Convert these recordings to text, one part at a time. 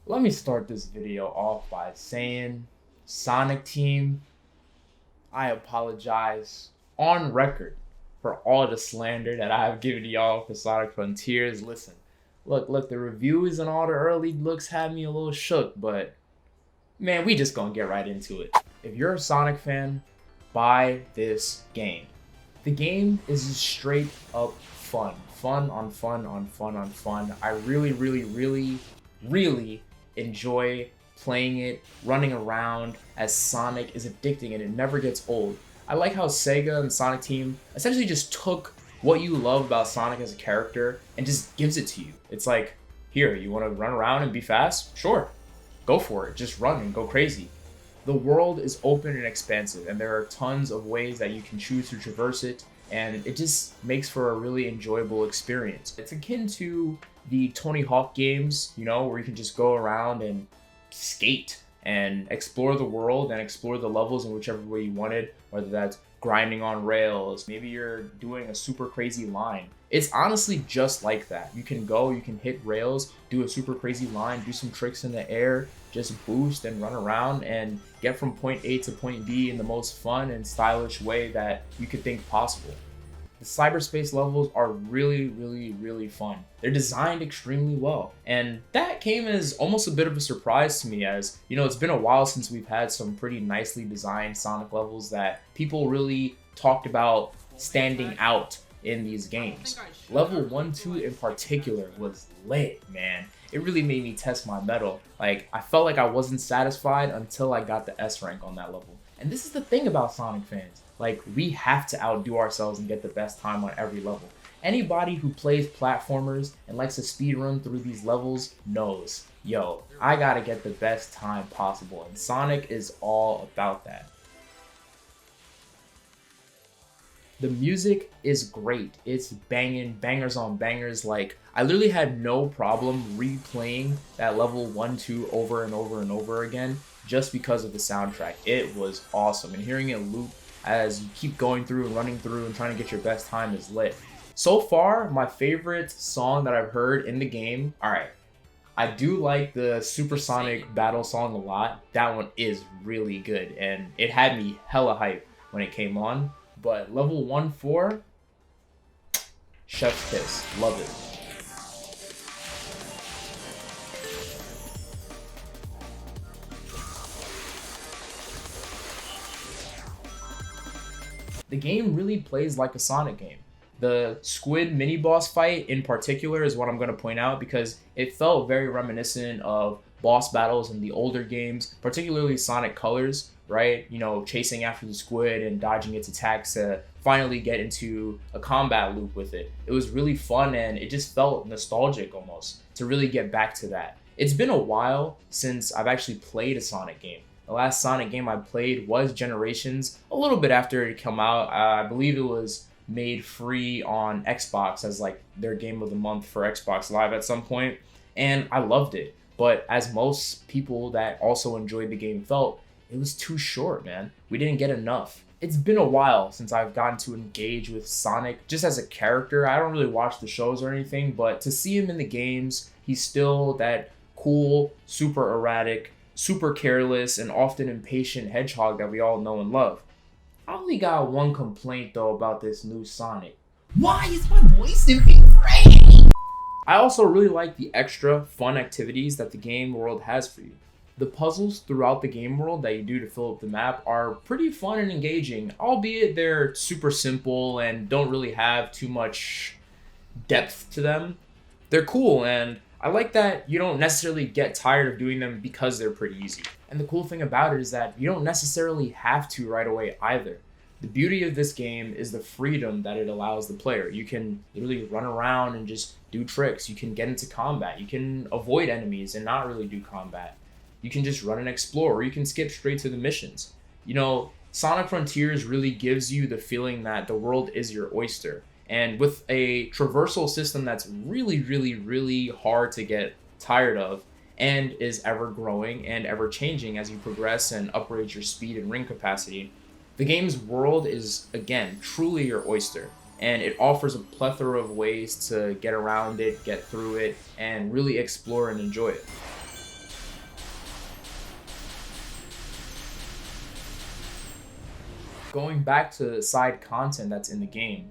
Let me start this video off by saying, Sonic Team, I apologize on record for all the slander that I have given y'all for Sonic Frontiers. Listen, look, the reviews and all the early looks had me a little shook, but man, we just gonna get right into it. If you're a Sonic fan, buy this game. The game is just straight up fun. Fun on fun on fun on fun. I really enjoy playing it, running around as Sonic is addicting and it never gets old. I like how Sega and Sonic Team essentially just took what you love about Sonic as a character and just gives it to you. It's like, here, you want to run around and be fast? Sure, go for it. Just run and go crazy. The world is open and expansive, and there are tons of ways that you can choose to traverse it, and it just makes for a really enjoyable experience. It's akin to the Tony Hawk games, where you can just go around and skate and explore the world and explore the levels in whichever way you wanted, whether that's grinding on rails, maybe you're doing a super crazy line. It's honestly just like that. You can go, you can hit rails, do a super crazy line, do some tricks in the air, just boost and run around and get from point A to point B in the most fun and stylish way that you could think possible. The cyberspace levels are really fun. They're designed extremely well. And that came as almost a bit of a surprise to me, as, it's been a while since we've had some pretty nicely designed Sonic levels that people really talked about standing out in these games. Level 1, 2 in particular was lit, man. It really made me test my mettle. Like, I felt like I wasn't satisfied until I got the S rank on that level. And this is the thing about Sonic fans. Like, we have to outdo ourselves and get the best time on every level. Anybody who plays platformers and likes to speedrun through these levels knows, yo, I gotta get the best time possible. And Sonic is all about that. The music is great. It's banging, bangers on bangers. Like, I literally had no problem replaying that level 1, 2 over and over and over again just because of the soundtrack. It was awesome. And hearing it loop as you keep going through and running through and trying to get your best time is lit. So far, my favorite song that I've heard in the game, alright, I do like the Supersonic battle song a lot. That one is really good and it had me hella hype when it came on. But level 1-4, chef's kiss, love it. The game really plays like a Sonic game. The squid mini boss fight in particular is what I'm going to point out because it felt very reminiscent of boss battles in the older games, particularly Sonic Colors, right? Chasing after the squid and dodging its attacks to finally get into a combat loop with it. It was really fun and it just felt nostalgic almost to really get back to that. It's been a while since I've actually played a Sonic game. The last Sonic game I played was Generations, a little bit after it came out. I believe it was made free on Xbox as like their game of the month for Xbox Live at some point, and I loved it. But as most people that also enjoyed the game felt, it was too short, man. We didn't get enough. It's been a while since I've gotten to engage with Sonic just as a character. I don't really watch the shows or anything, but to see him in the games, he's still that cool, super erratic, super careless, and often impatient hedgehog that we all know and love. I only got one complaint though about this new Sonic. Why is my voice being free? I also really like the extra fun activities that the game world has for you. The puzzles throughout the game world that you do to fill up the map are pretty fun and engaging, albeit they're super simple and don't really have too much depth to them. They're cool, and I like that you don't necessarily get tired of doing them because they're pretty easy. And the cool thing about it is that you don't necessarily have to right away either. The beauty of this game is the freedom that it allows the player. You can literally run around and just do tricks. You can get into combat. You can avoid enemies and not really do combat. You can just run and explore, or you can skip straight to the missions. Sonic Frontiers really gives you the feeling that the world is your oyster. And with a traversal system that's really hard to get tired of and is ever growing and ever changing as you progress and upgrade your speed and ring capacity, the game's world is, again, truly your oyster. And it offers a plethora of ways to get around it, get through it, and really explore and enjoy it. Going back to the side content that's in the game,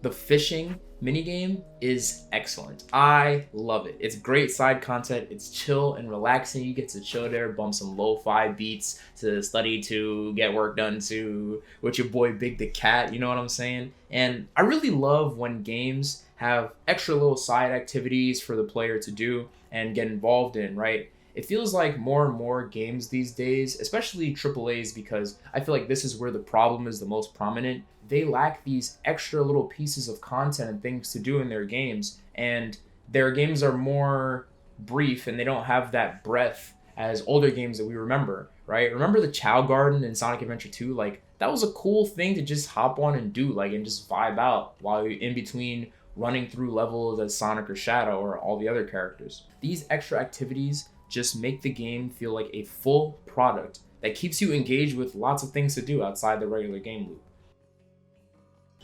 the fishing minigame is excellent. I love it. It's great side content. It's chill and relaxing. You get to chill there, bump some lo-fi beats to study to, get work done to, with your boy Big the Cat, you know what I'm saying? And I really love when games have extra little side activities for the player to do and get involved in, right? It feels like more and more games these days, especially AAAs, because I feel like this is where the problem is the most prominent. They lack these extra little pieces of content and things to do in their games, and their games are more brief and they don't have that breadth as older games that we remember, right? Remember the Chow Garden in Sonic Adventure 2? Like, that was a cool thing to just hop on and do, like, and just vibe out while you're in between running through levels as Sonic or Shadow or all the other characters. These extra activities just make the game feel like a full product that keeps you engaged with lots of things to do outside the regular game loop.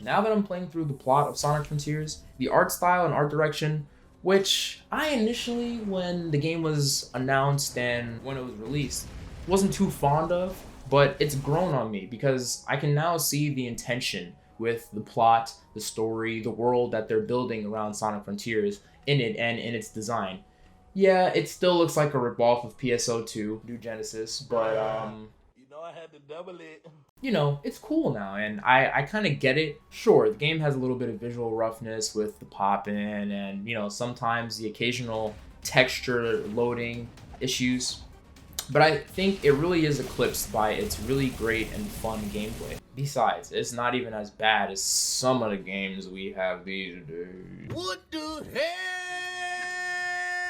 Now that I'm playing through the plot of Sonic Frontiers, the art style and art direction, which I initially, when the game was announced and when it was released, wasn't too fond of, but it's grown on me because I can now see the intention with the plot, the story, the world that they're building around Sonic Frontiers in it and in its design. Yeah, it still looks like a ripoff of PSO2, New Genesis, but I had to double it. you know, it's cool now, and I kind of get it. Sure, the game has a little bit of visual roughness with the pop-in and, you know, sometimes the occasional texture loading issues, but I think it really is eclipsed by its really great and fun gameplay. Besides, it's not even as bad as some of the games we have these days. What the hell?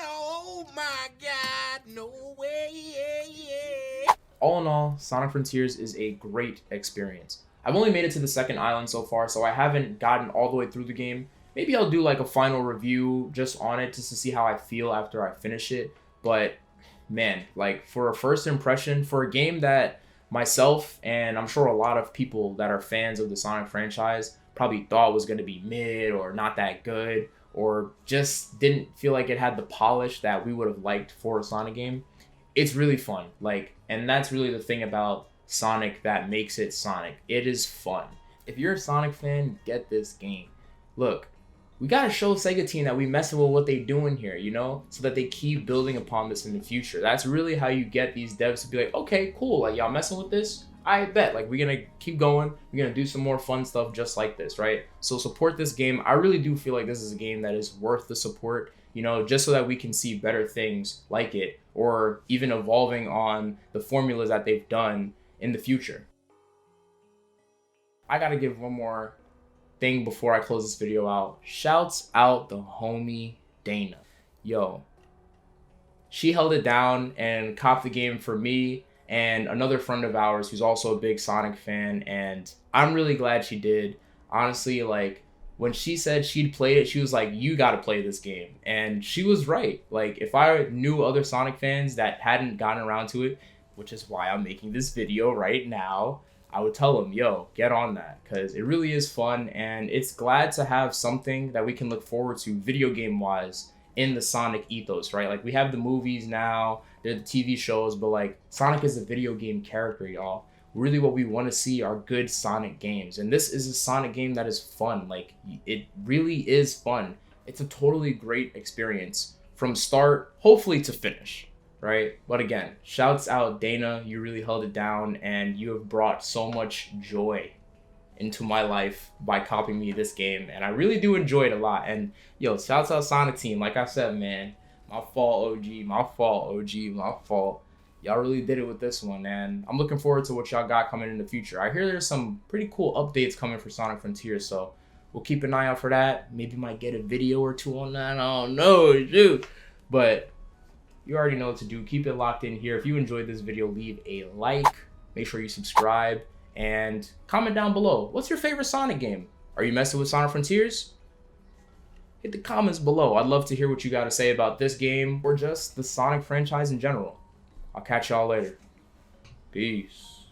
Oh my god, no way. All in all, Sonic Frontiers is a great experience. I've only made it to the second island so far, so I haven't gotten all the way through the game. Maybe I'll do like a final review just on it just to see how I feel after I finish it. But man, like for a first impression, for a game that myself and I'm sure a lot of people that are fans of the Sonic franchise probably thought was going to be mid or not that good, or just didn't feel like it had the polish that we would have liked for a Sonic game, it's really fun. Like, and that's really the thing about Sonic that makes it Sonic. It is fun. If you're a Sonic fan, get this game. Look, we gotta show Sega Team that we messing with what they doing here, you know, so that they keep building upon this in the future. That's really how you get these devs to be like, okay, cool, like y'all messing with this? I bet, like we're gonna keep going, we're gonna do some more fun stuff just like this, right? So support this game. I really do feel like this is a game that is worth the support, you know, just so that we can see better things like it, or even evolving on the formulas that they've done in the future. I gotta give one more thing before I close this video out. Shouts out the homie Dana. Yo, she held it down and copped the game for me and another friend of ours who's also a big Sonic fan, and I'm really glad she did. Honestly, like, when she said she'd played it, she was like, you gotta play this game. And she was right. Like, if I knew other Sonic fans that hadn't gotten around to it, which is why I'm making this video right now, I would tell them, yo, get on that, because it really is fun, and it's glad to have something that we can look forward to video game wise in the Sonic ethos, right? Like, we have the movies now, they're the TV shows, but like, Sonic is a video game character, y'all. Really what we want to see are good Sonic games, and this is a Sonic game that is fun. Like, it really is fun. It's a totally great experience from start, hopefully, to finish, right? But again, shouts out Dana, you really held it down, and you have brought so much joy into my life by copying me this game, and I really do enjoy it a lot. And yo, shouts out Sonic Team. Like I said, man, my fault, OG, my fault, OG, my fault. Y'all really did it with this one, and I'm looking forward to what y'all got coming in the future. I hear there's some pretty cool updates coming for Sonic Frontiers, so we'll keep an eye out for that. Maybe might get a video or two on that. I don't know, dude. But you already know what to do. Keep it locked in here. If you enjoyed this video, leave a like. Make sure you subscribe and comment down below. What's your favorite Sonic game? Are you messing with Sonic Frontiers? Hit the comments below. I'd love to hear what you got to say about this game or just the Sonic franchise in general. I'll catch y'all later. Peace.